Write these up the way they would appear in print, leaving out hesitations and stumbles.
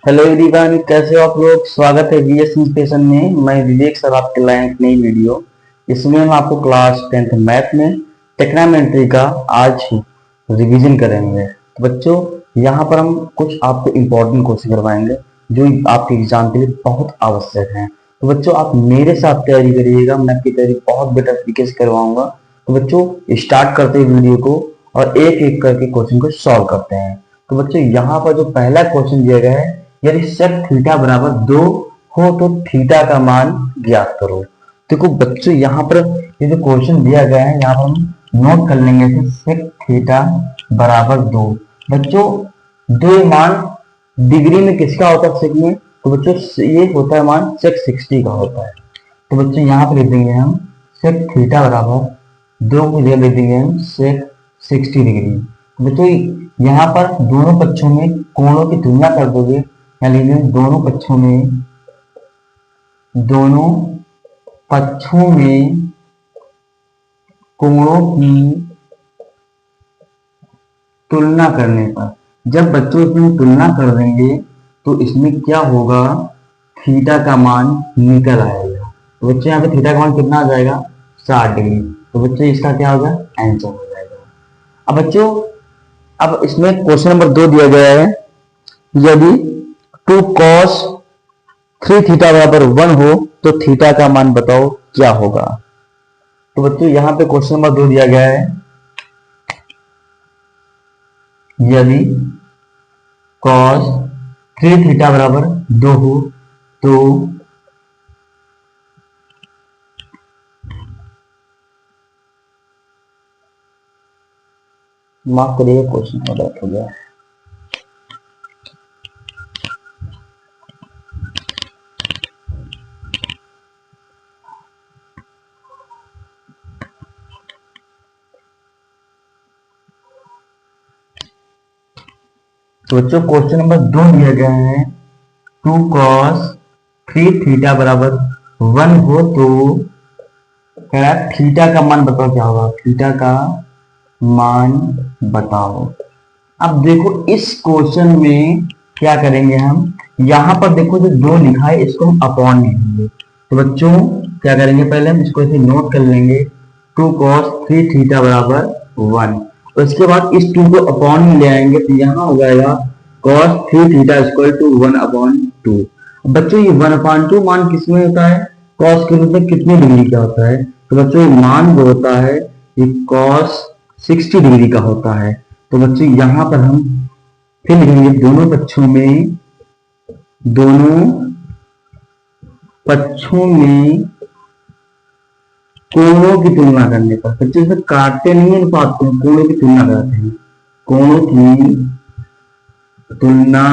Hello everyone, कैसे हो आप लोग। स्वागत है वीएस इंस्पिरेशन में। मैं विवेक सर आपके लाए एक नई वीडियो। इसमें हम आपको क्लास 10th मैथ में टेक्नामेंट्री का आज रिवीजन करेंगे। तो बच्चों, यहाँ पर हम कुछ आपको इम्पोर्टेंट क्वेश्चन करवाएंगे जो आपके एग्जाम के लिए बहुत आवश्यक हैं। तो बच्चों, आप मेरे साथ तैयारी करिएगा, मैं आपकी तैयारी बहुत बेटर तरीके से करवाऊंगा। तो बच्चों, स्टार्ट करते हैं वीडियो को और एक एक करके क्वेश्चन को सॉल्व करते हैं। तो बच्चों, यहाँ पर जो पहला क्वेश्चन दिया गया है, यदि sec थीटा बराबर 2 हो तो थीटा का मान ज्ञात करो। देखो बच्चों, यहाँ पर ये जो क्वेश्चन दिया गया है, यहाँ पर हम नोट कर लेंगे कि sec थीटा बराबर 2। बच्चों, दो मान डिग्री में किसका होता है? sec में तो बच्चों ये होता है मान sec 60 का होता है। तो बच्चों यहाँ पर लिख देंगे हम sec थीटा बराबर 2 को जगह लिख देंगे हम sec 60 डिग्री। बच्चों, यहाँ पर दोनों पक्षों में कोणों की तुलना कर दोगे, यानी दोनों पक्षों में कोणों की तुलना करने पर, जब बच्चों इसमें तुलना कर देंगे तो इसमें क्या होगा, थीटा का मान निकल आएगा। तो बच्चों यहाँ पे थीटा का मान कितना आ जाएगा? 60 डिग्री। तो बच्चों इसका क्या होगा? आंसर हो जाएगा। अब बच्चों, अब इसमें क्वेश्चन नंबर 2 दिया गया है, यदि 2 cos 3 थीटा बराबर 1 हो तो थीटा का मान बताओ क्या होगा। तो बच्चों यहाँ पे क्वेश्चन नंबर 2 दिया गया है, यदि cos 3 थीटा बराबर 2 हो तो माफ करिएगा, क्वेश्चन गलत हो गया। तो बच्चों क्वेश्चन नंबर 2 दिया गया है, 2 cos 3 थीटा बराबर 1 हो तो कह रहा है थीटा का मान बताओ क्या होगा, थीटा का मान बताओ। अब देखो इस क्वेश्चन में क्या करेंगे हम, यहां पर देखो जो 2 लिखा है इसको हम अपॉन लिखेंगे। तो बच्चों क्या करेंगे, पहले हम इसको ऐसे नोट कर लेंगे, 2 cos 3 थीटा बराबर 1। उसके बाद इस 2 को अपॉन में ले आएंगे तो यहाँ हो जाएगा cos 3 थीटा इक्वल टू 1/2। बच्चों ये 1/2 मान किसमें होता है? cos के रूप में कितनी डिग्री का होता है? तो बच्चों ये मान जो होता है ये cos 60 डिग्री का होता है। तो बच्चों यहाँ पर हम फिर लिखेंगे दोनों पक्षों में कोणों की तुलना करने पर। बच्चों इसमें काटते नहीं है अनुपात को, कोणों की तुलना करते हैं। कोणों की तुलना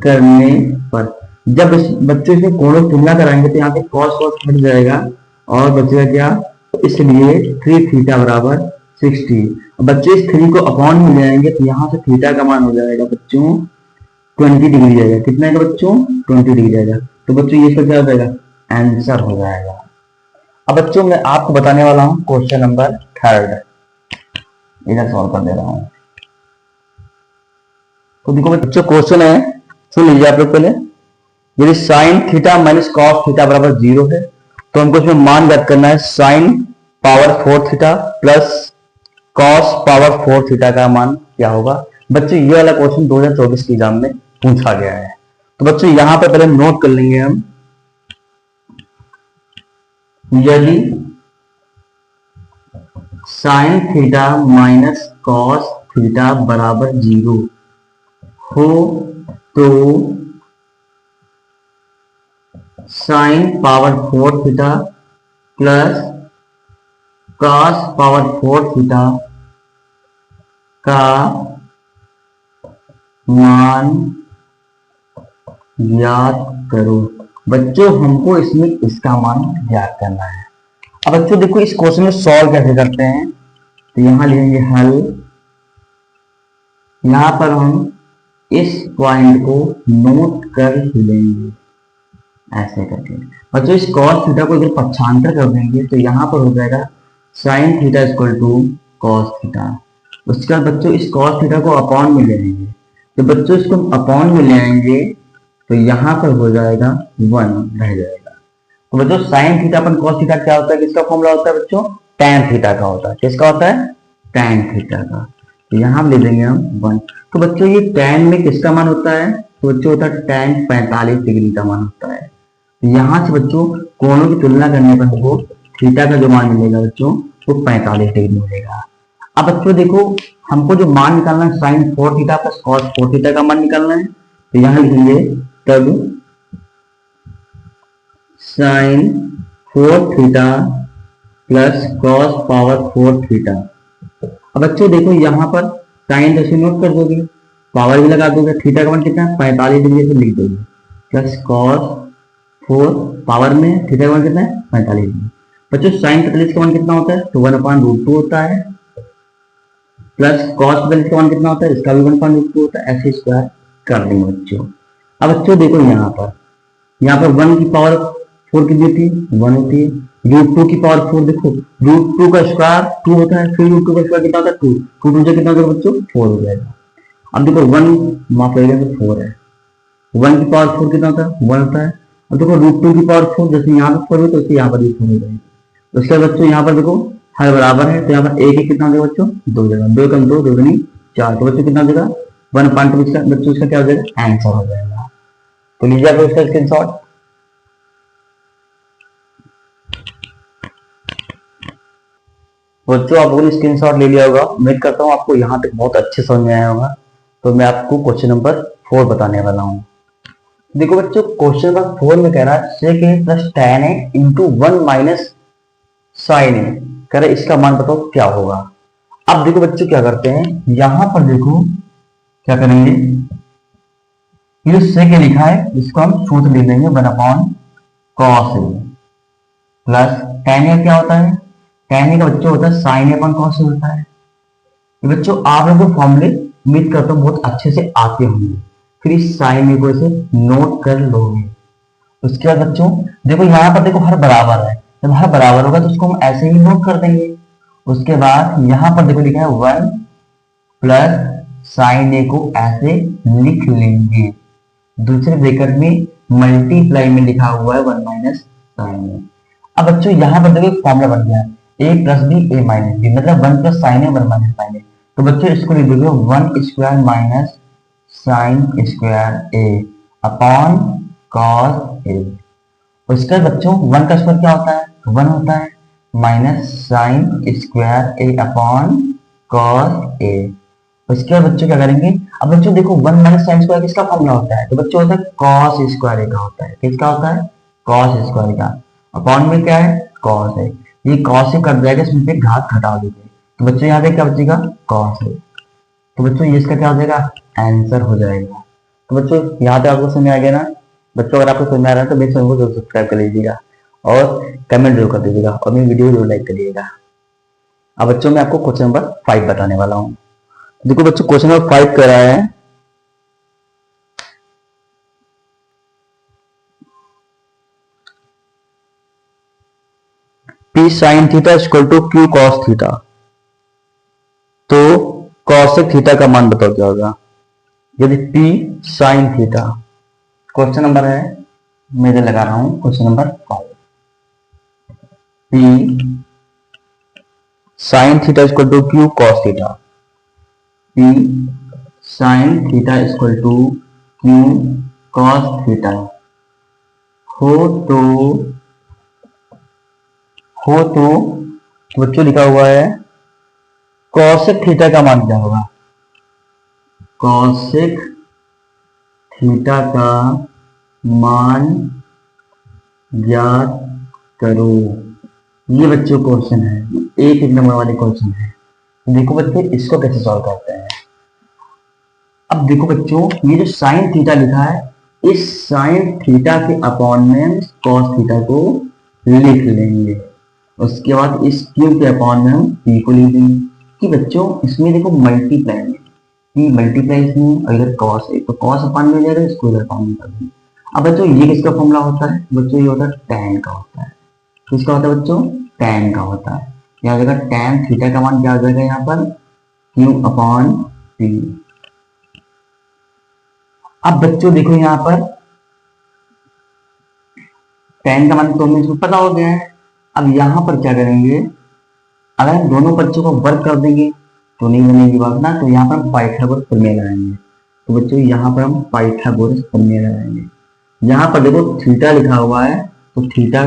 करने पर जब बच्चों इसमें कोणों की तुलना कराएंगे तो यहाँ पे cos cos हट जाएगा और बचेगा क्या, इसलिए 3 थीटा बराबर 60। बच्चों इस 3 को अपॉन में ले आएंगे तो यहाँ से थीटा का मान हो जाएगा बच्चों 20 डिग्री जाएगा। कितना है बच्चों? 20 डिग्री जाएगा। तो बच्चों ये सब क्या हो जाएगा? आंसर हो जाएगा। अब बच्चों मैं आपको बताने वाला हूं क्वेश्चन नंबर 3, इधर सॉल्व कर दे रहा हूं। तो देखो बच्चों क्वेश्चन है, सुन लीजिए आप लोग। पहले यदि sine theta minus cos theta बराबर 0 है तो हमको इसमें मान ज्ञात करना है, sine power 4 theta plus cos power 4 theta का मान क्या होगा। बच्चों ये वाला क्वेश्चन 2024 के एग्जाम में पूछा गया है। तो बच्चों यहां पर पहले नोट कर लेंगे हम, यदि sine theta minus cos theta बराबर 0 हो तो sine power 4 theta plus cos power 4 theta का मान ज्ञात करो। बच्चों हमको इसमें इसका मान ज्ञात करना है। अब बच्चों देखो इस क्वेश्चन में सॉल्व कैसे करते हैं, तो यहां लिखेंगे हल। यहां पर हम इस पॉइंट को नोट कर लेंगे ऐसे करके। बच्चों इस cos थीटा को अगर पक्षांतर कर देंगे तो यहां पर हो जाएगा sin theta equal to cos theta. उसके बाद बच्चों इस cos थीटा को अपॉन में ले लेंगे तो बच्चों इसको हम अपॉन में ले आएंगे तो यहाँ पर हो जाएगा 1 रह जाएगा। तो बच्चों साइन थीटा अपन कॉस थीटा क्या होता है, किसका फॉर्मूला होता है बच्चों, टैन थीटा का होता है। किसका होता है, टैन थीटा का। तो यहाँ ले देंगे हम 1। तो बच्चों ये टैन में किसका मान होता है, तो बच्चों होता है टैन 45 डिग्री का मान होता है। तो यहाँ से बच्चों कोणों की तुलना करने पर हमको थीटा का जो मान मिलेगा बच्चों वो 45 डिग्री मिलेगा। अब बच्चों देखो हमको जो मान निकालना है sine 4 theta plus cos 4 theta का मान निकालना है। तो यहाँ लिखेंगे तब sine 4 theta plus cos power 4 theta. अब बच्चों देखो यहाँ पर साइन जैसे नोट कर दोगे, पावर भी लगा दोगे, थीटा का मान कितना है 45 डिग्री से लिख दोगे, प्लस कॉस 4 पावर में थीटा का मान कितना है 45 डिग्री। बच्चों साइन 45 का मान कितना होता है, तो 1/√2 होता है, प्लस कॉस 45 का मान कितना होता है, इसका भी 1/√2 होता है, ऐसे स्क्वायर कर देंगे बच्चों। अब बच्चों देखो यहाँ पर 1 की पावर 4 कितनी होती है, 1 होती है। √2 की पावर 4 देखो, √2 का स्क्वायर 2 होता है, फिर √2 का स्क्वायर कितना होता है 2, 2 से कितना होगा बच्चों 4 हो जाएगा। अब देखो 1 माफ करेगा तो 4 है, 1 की पावर 4 कितना होता है 1 होता है। अब देखो √2 की पावर 4 जैसे यहाँ पर 4 है तो यहाँ पर भी 4 हो जाएगी। उसके बाद बच्चों यहाँ पर देखो हर बराबर है तो यहाँ पर एक कितना हो जाएगा बच्चों 2 जगह, 2 कम 2 2 दूनी 4, तो बच्चों कितना हो जाएगा 1/2 बच्चों इसका क्या हो जाएगा आंसर हो जाएगा। तो लीजिए आप इसका स्क्रीनशॉट। बच्चों आप लोगों ने स्क्रीनशॉट ले लिया होगा, उम्मीद करता हूँ आपको यहाँ तक बहुत अच्छे समझ में आया होगा। तो मैं आपको क्वेश्चन नंबर 4 बताने वाला हूँ। देखो बच्चों क्वेश्चन नंबर 4 में कह रहा है sec a plus tan a into 1 minus sine A, कह रहा है इसका मान बताओ क्या होगा। अब देखो बच्चों क्या करते हैं, यहां पर देखो क्या करेंगे, ये sec a लिखा है इसको हम सूत्र ले लेंगे 1/cos a plus tan a क्या होता है, tan a का बच्चों होता है sin a cos a होता है। ये बच्चों आप लोगों को फॉर्मूले उम्मीद करता हूँ बहुत अच्छे से आते होंगे, फिर इस साइन को ऐसे नोट कर लोगे। उसके बाद बच्चों देखो यहाँ पर देखो हर बराबर है, जब हर बराबर होगा तो उसको हम ऐसे ही नोट कर देंगे। उसके बाद यहाँ पर देखो लिखा है 1 प्लस साइन ए को ऐसे लिख लेंगे, दूसरे ब्रैकेट में मल्टीप्लाई में लिखा हुआ है 1 माइनस साइन ए। अब बच्चों यहाँ पर देखो फॉर्मूला बन गया a plus B A minus B, मतलब 1 plus sine A 1 minus sine A. तो बच्चों इसको लिख दोगे 1 square minus sine square A upon cos A. उसके बच्चों 1 का स्क्वायर क्या होता है 1 होता है, minus sine square A upon cos A. उसके बाद बच्चों क्या करेंगे, अब बच्चों देखो 1 माइनस साइन स्क्वायर किसका फॉर्मूला होता है, तो बच्चों होता है कॉस स्क्वायर ए का होता है। किसका होता है कॉस स्क्वायर का, अपॉन में क्या है कॉस है, ये कॉस से कट जाएगा, इसमें फिर घात घटा दोगे तो बच्चों यहाँ पे क्या बचेगा कॉस है। तो बच्चों ये इसका क्या हो जाएगा आंसर हो जाएगा। तो बच्चों यहाँ पे आपको समझ आ गया ना। बच्चों अगर आपको समझ में आ रहा है तो मेरे चैनल को जरूर सब्सक्राइब कर लीजिएगा और कमेंट जरूर कर दीजिएगा और मेरी वीडियो जरूर लाइक करिएगा। अब बच्चों मैं आपको क्वेश्चन नंबर 5 बताने वाला हूँ। देखो बच्चों क्वेश्चन नंबर 5 कह रहा है P sin theta equal to Q cos theta, तो cosec थीटा का मान बताओ क्या होगा। यदि P sin theta, question number है मैं इधर लगा रहा हूं question number 5, P sin theta equal to Q cos theta, P sin theta equal to Q cos theta हो तो बच्चों लिखा हुआ है कॉसेक थीटा का मान क्या होगा, कॉसेक थीटा का मान ज्ञात करो। ये बच्चों क्वेश्चन है, एक नंबर वाले क्वेश्चन है। देखो बच्चे इसको कैसे सॉल्व करते हैं। अब देखो बच्चों ये जो साइन थीटा लिखा है, इस साइन थीटा के अपॉन में कॉस थीटा को लिख लेंगे। उसके बाद इस क्यू के अपॉन में हम पी को लिख देंगे कि बच्चों इसमें देखो मल्टीप्लाई में पी मल्टीप्लाई इसमें और इधर कॉस है तो कॉस अपॉन में जाएगा, इसको इधर अपॉन में कर देंगे। अब बच्चों ये किसका फॉर्मूला होता है, बच्चों ये होता है टैन का होता है। किसका होता है बच्चों टैन का होता है। क्या हो जाएगा टैन थीटा का मान क्या हो जाएगा यहाँ पर क्यू अपॉन पी। अब बच्चों देखो यहाँ पर tan का मान तो हमें इसको पता हो गया है। अब यहाँ पर क्या करेंगे, अगर हम दोनों बच्चों को वर्क कर देंगे तो नहीं बनेगी बात ना, तो यहाँ पर हम पाइथागोरस प्रमेय लगाएंगे। तो बच्चों यहाँ पर हम पाइथागोरस प्रमेय लगाएंगे। यहाँ पर देखो थीटा लिखा हुआ है, तो थीटा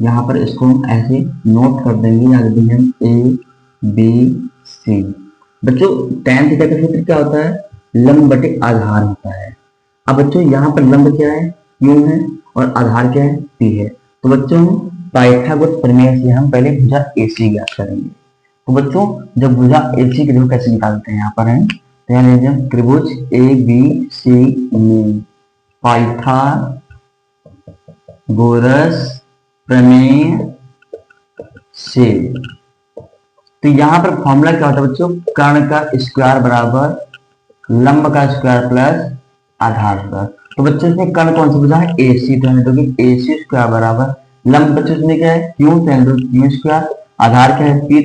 यहाँ पर इसको हम ऐसे नोट कर देंगे, यहाँ देंगे हम ए बी सी। बच्चों tan थीटा का सूत्र क्या होता है, लंब बटे आधार होता है। अब बच्चों यहाँ पर लंब क्या है, क्यू है, और आधार क्या है, पी है। तो बच्चों पाइथागोरस प्रमेय से हम पहले भुजा AC ज्ञात करेंगे। तो बच्चों जब भुजा AC की देखो कैसे निकालते हैं, यहाँ पर है तो यहाँ लीजिए त्रिभुज ABC में पाइथागोरस प्रमेय से, तो यहाँ पर फॉर्मूला क्या होता है बच्चों, कर्ण का स्क्वायर बराबर लंब का स्क्वायर प्लस आधार स्क्वायर। तो बच्चों इसमें कर्ण कौन सा बचा है, AC, तो हमें दोगे AC स्क्वायर बराबर लंब बच्चों इसमें क्या है, क्यू क्यू स्क्वायर, आधार क्या है पी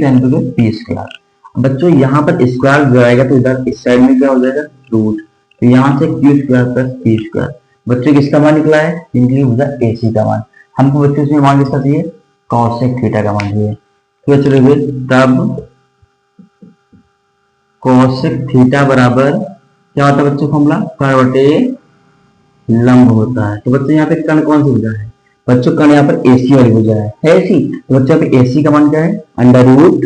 पी स्क्वायर। बच्चों यहाँ पर स्क्वायर जो आएगा तो इधर इस साइड में क्या हो जाएगा, रूट, तो यहाँ से Q square plus P square. बच्चों किसका मान निकला है, निकली भुजा AC का मान। हमको बच्चों इसमें मान किसका चाहिए, कॉसेक थीटा का मान चाहिए। तो चलो तब कॉसेक थीटा बराबर क्या होता है बच्चों, फॉर्मूला कर्ण बटे लंब होता है। तो बच्चों यहाँ पे कर्ण कौन सी भुजा है, बच्चों कर्ण यहाँ पर AC वाली भुजा है AC। तो बच्चों यहाँ पे AC का मान क्या है, under root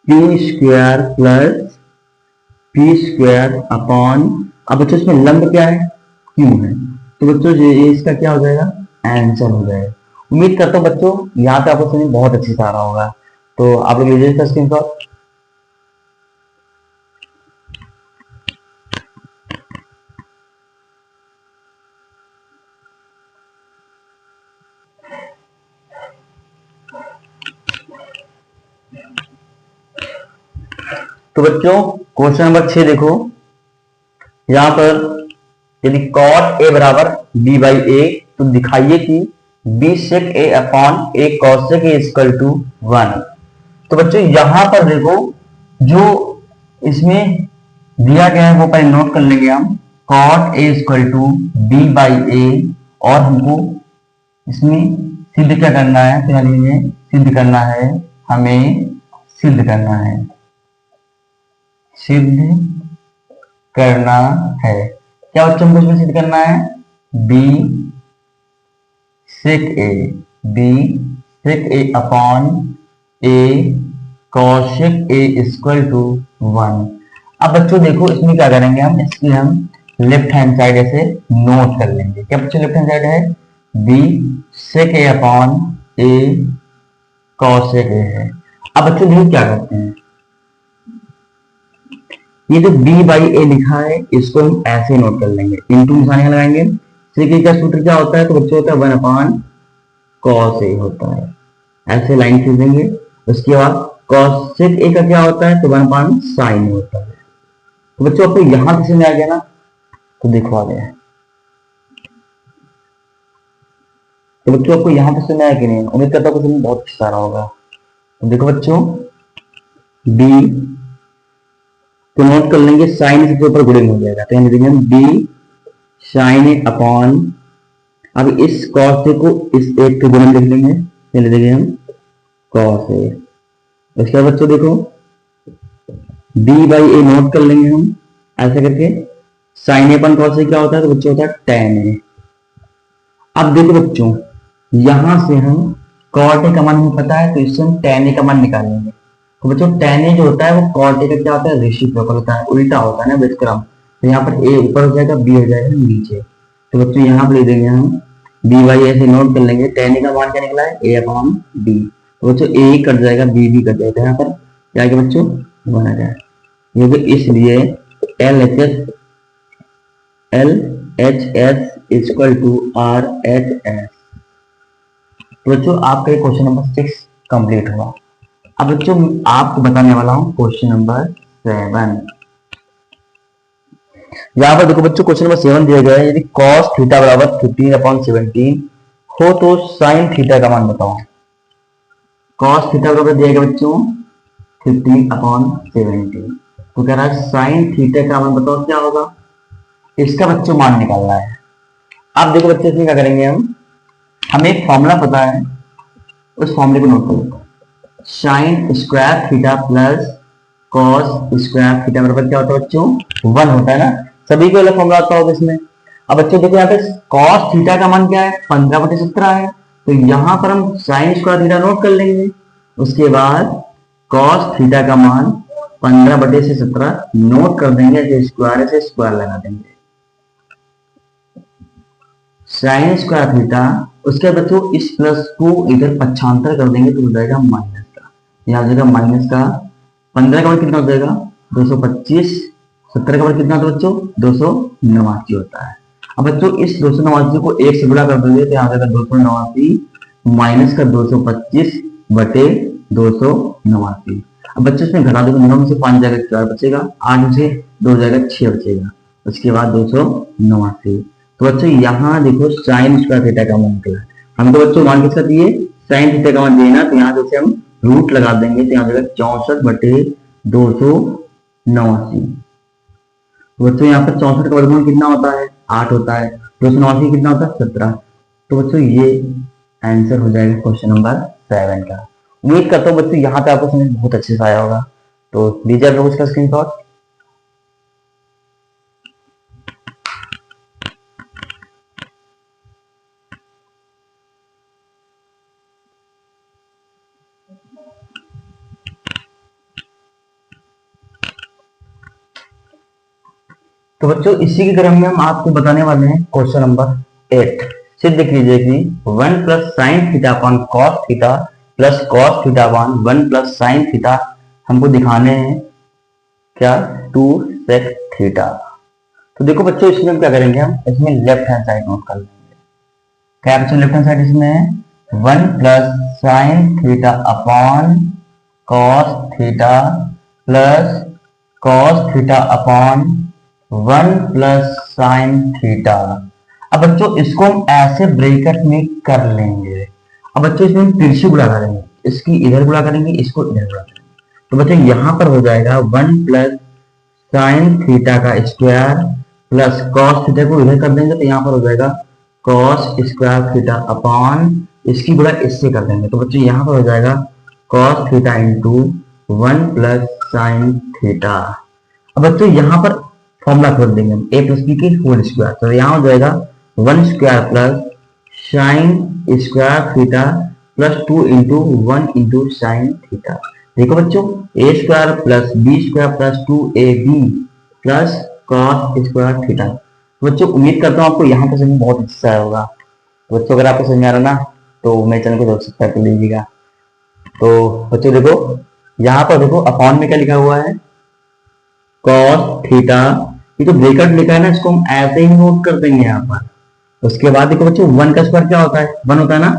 P square plus P square upon, अब बच्चों इसमें लंब क्या है, क्यू है। तो बच्चों ये इसका क्या हो जाएगा, आंसर हो जाएगा। उम्मीद करता हूँ बच्चों यहाँ पे आपको समझ बहुत अच्छी से आ रहा होगा। तो आप लोग लीजिए इसका स्क्रीनशॉट। तो बच्चों क्वेश्चन नंबर 6 देखो, यहां पर यदि cot a बराबर b बाई ए, तो दिखाइए कि b sec a upon a cos sec a equal to 1। तो बच्चों यहां पर देखो जो इसमें दिया गया है वो पहले नोट कर लेंगे हम, cot a equal to b by A, और हमको इसमें सिद्ध क्या करना है, तो यहाँ लीजिए सिद्ध करना है, हमें सिद्ध करना है, सिद्ध करना है। क्या बच्चों को इसमें सिद्ध करना है, b sec a upon a cosec a equal to 1। अब बच्चों देखो इसमें क्या करेंगे हम, इसकी हम लेफ्ट हैंड साइड ऐसे नोट कर लेंगे। क्या बच्चों लेफ्ट हैंड साइड है, b sec a upon a cosec a है। अब बच्चों देखो क्या करते हैं, ये जो b बाई ए लिखा है इसको हम ऐसे नोट कर लेंगे, इंटू निशान लगाएंगे। सेक ए का सूत्र क्या होता है, तो बच्चों होता है 1 अपॉन कॉस ए होता है, ऐसे लाइन खींच देंगे। उसके बाद कॉस सेक ए का क्या होता है, तो 1 अपॉन साइन ए होता है। तो बच्चों आपको यहां किसी में आ गया ना, तो देखो आ गया। तो बच्चों आपको यहां पे सुना है कि नहीं, उम्मीद करता हूँ कुछ बहुत सारा होगा। तो देखो बच्चों b तो नोट कर लेंगे, साइन इसके ऊपर गुणन हो जाएगा, तो लिखेंगे b साइन ए अपॉन, अब इस cos ए को इस एक के गुणन लिख लेंगे, लिख देंगे हम cos ए। उसके बाद बच्चों देखो b बाई ए नोट कर लेंगे हम ऐसे करके, साइन ए अपन cos ए क्या होता है, तो बच्चों होता है tan ए। अब देखो बच्चों यहां से हम cot ए का मान हमें पता है, तो इससे हम tan ए का मान निकालेंगे। तो बच्चों tan ए जो होता है वो cot ए का क्या होता है, रेसिप्रोकल होता है, उल्टा होता है ना व्युत्क्रम। तो यहाँ पर a ऊपर हो जाएगा, b हो जाएगा नीचे। तो बच्चों यहाँ पर ले देंगे हम b बाई ऐसे नोट कर लेंगे, tan ए का मान क्या निकला है, a अपॉन b। तो बच्चों a ही कट जाएगा, b भी कट जाएगा, यहाँ पर क्या आएगा बच्चों 1 आ जाएगा। इसलिए LHS इक्वल टू RHS। तो बच्चों आपका क्वेश्चन नंबर 6 कंप्लीट हुआ। अब बच्चों आपको बताने वाला हूं क्वेश्चन नंबर 7। यहां पर देखो बच्चों क्वेश्चन नंबर 7 दिया गया है, यदि cos थीटा बराबर 15/17 हो तो sin थीटा का मान बताओ। cos थीटा बराबर दिया गया बच्चों 15/17। तो कह रहा है साइन थीटा का मान बताओ क्या होगा, इसका बच्चों मान निकालना है। अब देखो बच्चे इसमें क्या करेंगे, हमें एक फॉर्मूला पता है, उस फॉर्मूले को नोट करो। Sign square theta plus cos square theta बराबर क्या होता है बच्चों, 1 होता है ना। सभी को अलग फॉर्मूला आता होगा इसमें। अब बच्चों देखो यहाँ पे कॉस थीटा का मान क्या है, 15/17 है। तो यहाँ पर हम साइन स्क्वायर थीटा नोट कर लेंगे। उसके बाद कॉस थीटा का मान 15/17 नोट कर देंगे, स्क्वायर से स्क्वायर लगा देंगे, साइन स्क्वायर थीटा। उसके बाद बच्चों इस प्लस को इधर पक्षांतर कर देंगे तो हो जाएगा माइनस का, यहाँ हो जाएगा माइनस का। 15 का मान कितना हो जाएगा 225, 17 का मान कितना होता है बच्चों 289 होता है। अब बच्चों इस 289 को 1 से गुणा कर देंगे तो यहाँ आ जाएगा 289 माइनस का 225/289। अब बच्चों इसमें घटा देंगे, 9 में से 5 जाएगा 4 बचेगा, 8 में से 2 जाएगा 6 बचेगा, उसके बाद 289। तो बच्चों यहाँ देखो साइन स्क्वायर थीटा का मान निकला। हमको बच्चों मान किसका दिए, साइन थीटा का मान दिए ना, तो यहाँ जैसे हम रूट लगा देंगे तो यहाँ जाएगा 64/289। तो बच्चों यहाँ पर 64 का वर्गमूल कितना होता है 8 होता है, 289 कितना होता है 17। तो बच्चों ये आंसर हो जाएगा क्वेश्चन नंबर 7 का। उम्मीद करता हूँ बच्चों यहाँ पे आपको समझ बहुत अच्छे से आया होगा। तो दीजिए आप लोग इसका स्क्रीनशॉट। तो बच्चों इसी के क्रम में हम आपको बताने वाले हैं क्वेश्चन नंबर 8। सिद्ध कीजिए कि 1 plus sine theta upon cos theta plus cos theta upon 1 plus sine theta हमको दिखाने हैं क्या 2 सेक थीटा। तो देखो बच्चों इसमें हम क्या करेंगे, हम इसमें लेफ्ट हैंड साइड नोट कर लेंगे। क्या बच्चों लेफ्ट हैंड साइड इसमें 1 plus sine theta upon cos theta plus cos theta upon 1 plus sine theta. अब बच्चों इसको हम ऐसे ब्रैकेट में कर लेंगे। अब बच्चों इसमें हम तिरछी गुणा करेंगे, इसकी इधर गुणा करेंगे, इसको इधर गुणा करेंगे। तो बच्चों यहां पर हो जाएगा 1 प्लस साइन थीटा का स्क्वायर प्लस कॉस थीटा को इधर कर देंगे तो यहां पर हो जाएगा कॉस स्क्वायर थीटा अपॉन इसकी गुणा इससे कर देंगे। तो बच्चों यहां पर हो जाएगा cos theta into 1 plus sine theta. अब बच्चों यहां पर फॉर्मूला खोल देंगे हम a प्लस बी के होल स्क्वायर। तो यहाँ हो जाएगा 1 square plus sine square theta plus 2 into 1 into sine theta. देखो बच्चों a square plus B square plus 2ab plus cos square theta. बच्चों उम्मीद करता हूँ आपको यहाँ पे समझ बहुत अच्छा आया होगा। बच्चों अगर आपको समझ में आ रहा ना तो मेरे चैनल को जरूर सब्सक्राइब कर लीजिएगा। तो बच्चों देखो यहाँ पर देखो अपॉन में क्या लिखा हुआ है कॉस थीटा, ये तो ब्रैकेट लिखा है ना, इसको हम ऐसे ही नोट कर देंगे यहाँ पर। उसके बाद देखो बच्चों 1 का स्क्वायर क्या होता है 1 होता है ना,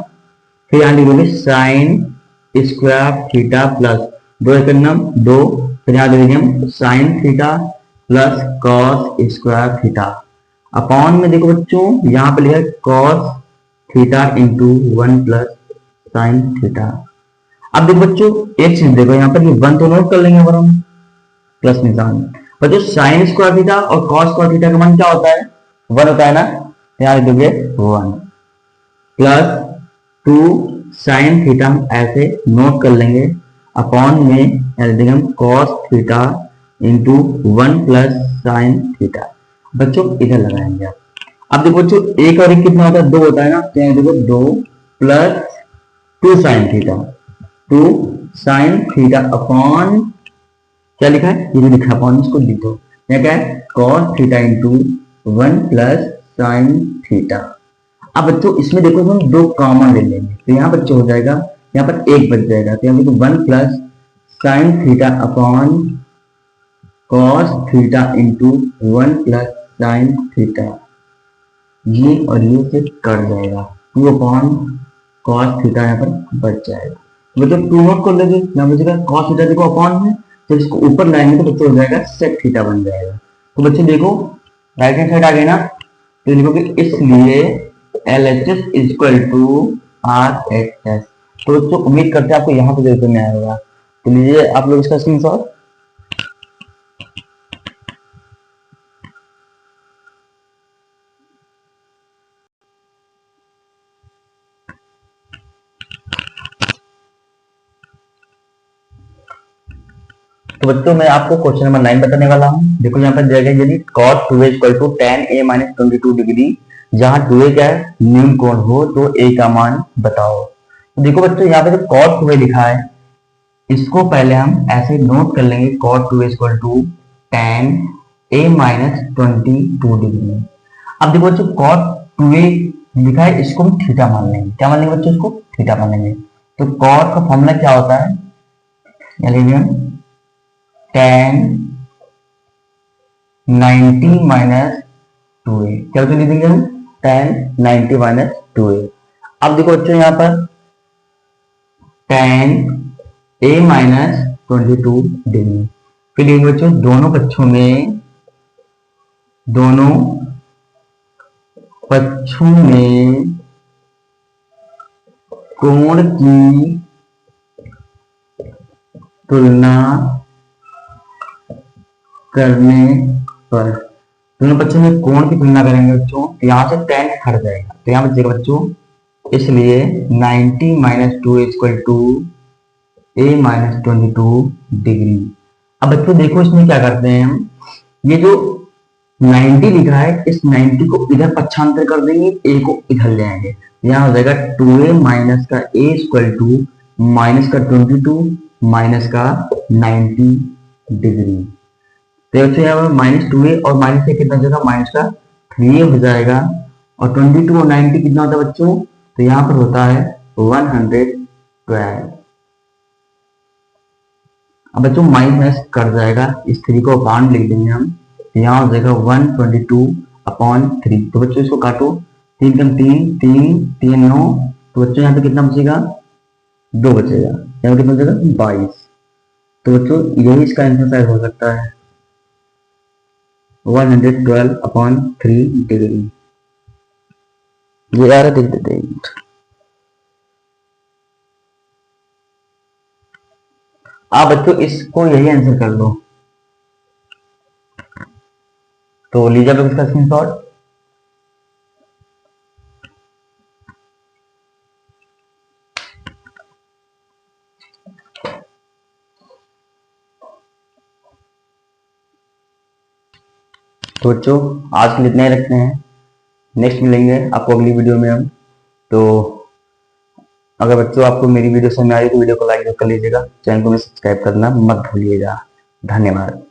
फिर यहाँ लिखोगे साइन स्क्वायर थीटा प्लस 2 एक नाम 2, फिर यहाँ लिखेंगे हम sine theta plus cos square theta upon में देखो बच्चों यहाँ पे लिखा है cos theta into 1 plus sine theta. अब देखो बच्चों एक चीज देखो यहाँ पर ये 1 तो नोट कर लेंगे पर हम प्लस निशान। बच्चों साइन स्क्वायर थीटा और कॉस स्क्वायर थीटा का मान क्या होता है 1 होता है ना, यहाँ लिख दोगे 1 प्लस 2 साइन थीटा हम ऐसे नोट कर लेंगे अपॉन में यहाँ लिख देंगे हम cos theta into 1 plus sine theta. बच्चों इधर लगाएंगे आप। अब देखो बच्चों एक और एक कितना होता है 2 होता है ना, तो यहाँ देखो 2 plus 2 sine theta 2 sine theta upon क्या लिखा है ये जो लिखा अपॉन इसको लिख दो, यहाँ क्या है cos theta into 1 plus sine theta. अब बच्चों इसमें देखो हम 2 कॉमन ले लेंगे तो यहाँ बच्चों हो जाएगा यहाँ पर 1 बच जाएगा, तो यहाँ देखो 1 plus sine theta upon cos theta into 1 plus sine theta. ये और ये से कट जाएगा 2 अपॉन कॉस थीटा यहाँ पर बच जाएगा। मतलब 2 नोट कर लेंगे, यहाँ बचेगा कॉस थीटा देखो अपॉन है, तो इसको ऊपर लाएंगे तो बच्चों हो जाएगा सेक थीटा बन जाएगा। तो बच्चे देखो राइट हैंड साइड आ गए ना, तो लिखोगे इसलिए LHS इक्वल टू RHS। तो बच्चों उम्मीद करते हैं आपको यहाँ पे जरूर में आया होगा। तो लीजिए आप लोग इसका स्क्रीनशॉट। तो बच्चों मैं आपको क्वेश्चन नंबर 9 बताने वाला हूँ। देखो यहाँ पर दिया गया यदि cos 2a equal to tan a minus 22 degree, जहाँ 2a क्या है, न्यून कोण हो, तो a का मान बताओ। तो देखो बच्चों यहाँ पे जो cos 2a लिखा है, इसको पहले हम ऐसे नोट कर लेंगे, cos 2a equal to tan a minus 22 degree. अब देखो बच्चों cos 2a लिखा है, इसको हम थीटा मान लेंगे। क्या मान लेंगे बच्चों? इसको थीटा मान लेंगे। तो cos का फॉर्मूला क्या होता है? tan 90 minus 2a। क्या लिख देंगे हम? tan 90 minus 2a। अब देखो बच्चों यहाँ पर tan a माइनस 22 डिग्री। फिर देखो बच्चों दोनों पक्षों में कोण की तुलना करने पर, दोनों बच्चों में कोण की तुलना करेंगे बच्चों, तो यहाँ से tan हट जाएगा। तो यहाँ बचेगा बच्चों, इसलिए 90 minus 2 equal to a minus 22 degree. अब बच्चों देखो इसमें क्या करते हैं हम, ये जो 90 लिखा है, इस 90 को इधर पक्षांतर कर देंगे, a को इधर ले आएंगे। यहाँ हो जाएगा 2a माइनस का a इक्वल टू माइनस का 22 माइनस का 90 डिग्री। तो यहाँ पर माइनस 2a और माइनस से कितना जाएगा, माइनस का 3a हो जाएगा। और 22 और 90 कितना होता है बच्चों? तो यहाँ पर होता है 112। अब बच्चों माइनस कट जाएगा, इस 3 को अपान लिख देंगे हम, यहाँ हो जाएगा 122/3। तो बच्चों इसको काटो, 3 कम 3, 3 3 9। तो बच्चों यहाँ पे कितना बचेगा? 2 बचेगा। यहाँ पे कितना बचेगा? 22। तो बच्चों यही इसका आंसर शायद हो सकता है, 112/3 डिग्री। ये आ रहा, देख देते हैं। आप बच्चों इसको यही आंसर कर लो। तो लीजिए आप इसका स्क्रीनशॉट। तो बच्चों आज के लिए इतना ही रखते हैं, नेक्स्ट मिलेंगे आपको अगली वीडियो में हम। तो अगर बच्चों आपको मेरी वीडियो समझ में आई तो वीडियो को लाइक कर लीजिएगा, चैनल को भी सब्सक्राइब करना मत भूलिएगा। धन्यवाद।